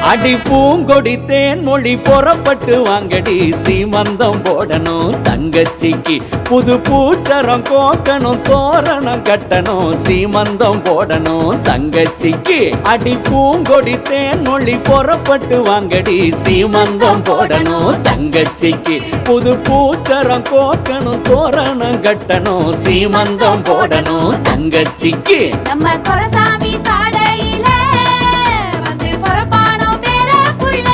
அடி பூங்கொடி தேன் மொழி புறப்பட்டு வாங்கடி சீமந்தம் போடணும் தங்கச்சிக்கு புது பூச்சரம் கோக்கணும் தோரணம் கட்டணும் சீமந்தம் போடணும் தங்கச்சிக்கு அடி பூங்கொடி தேன் மொழி புறப்பட்டு வாங்கடி சீமந்தம் போடணும் தங்கச்சிக்கு புது பூச்சரம் கோக்கணும் தோரணம் கட்டணும் சீமந்தம் போடணும் தங்கச்சிக்கு நம்ம கொலசாமி சாடையில வந்து பொறப்பானோ பேர புள்ள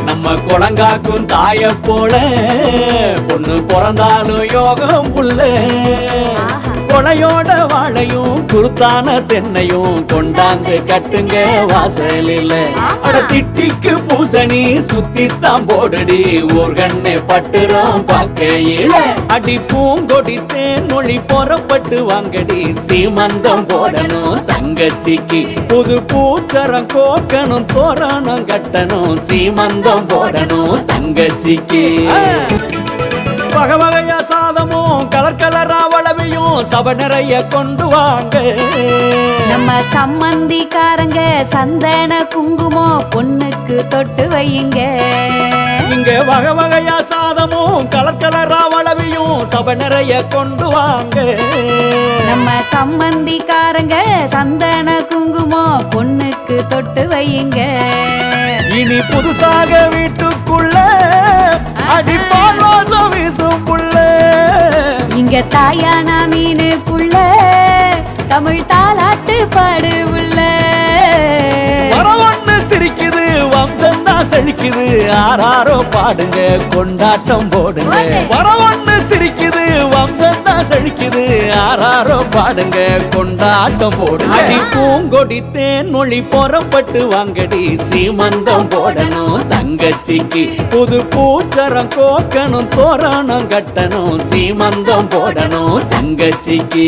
நம்ம குளங்காக்கும் தாய போல பொண்ணு பிறந்தாலும் யோகம் புள்ள கொலையோட வாழையும் குருத்தான தென்னையும் கொண்டாந்து கட்டுங்க வாசலில் அட திட்டிக்கு பூசணி சுத்தித்தான் போடுடி ஊர்கண்ணே பட்டுறோம் பார்க்கையில அடி பூங்கொடி தேன் மொழி புறப்பட்டு வாங்கடி சீமந்தம் போடணும் தங்கச்சிக்கு புது பூச்சரம் கோக்கணும் தோரணம் கட்டணும் சீமந்தம் போடணும் தங்கச்சிக்கு வகை வகையா சாதமும் கலர் கலரா வளவையும் சபை நிறைய கொண்டு வாங்க நம்ம சம்மந்திக்காரங்க சந்தன குங்குமம் பொண்ணுக்கு தொட்டு வையுங்க இங்க வகை வகையா சாதமும் கலர் கலரா வளவையும் சபை நிறைய கொண்டு வாங்க நம்ம சம்மந்திக்காரங்க சந்தன குங்குமம் பொண்ணுக்கு தொட்டு வையுங்க இனி புதுசாக வீட்டுக்குள்ள அடிப்பால் வாசம் வீசும் புள்ள இங்க தாயான மீனுக்குள்ள தமிழ் தாலாட்டு பாடு உள்ள வரவொன்னு சிரிக்குது வம்சம் தான் செழிக்குது ஆறாரோ பாடுங்க கொண்டாட்டம் போடுங்க வரவொன்னு சிரிக்குது வம்சம் தான் செழிக்குது ஆறாரோ பாடுங்க கொண்டாட்டம் போடுங்க அடி பூங்கொடி தேன் மொழி புறப்பட்டு வாங்கடி சீமந்தம் போடணும் தங்கச்சிக்கு புது பூச்சரம் கோக்கணும் தோரணம் கட்டணும் சீமந்தம் போடணும் தங்கச்சிக்கு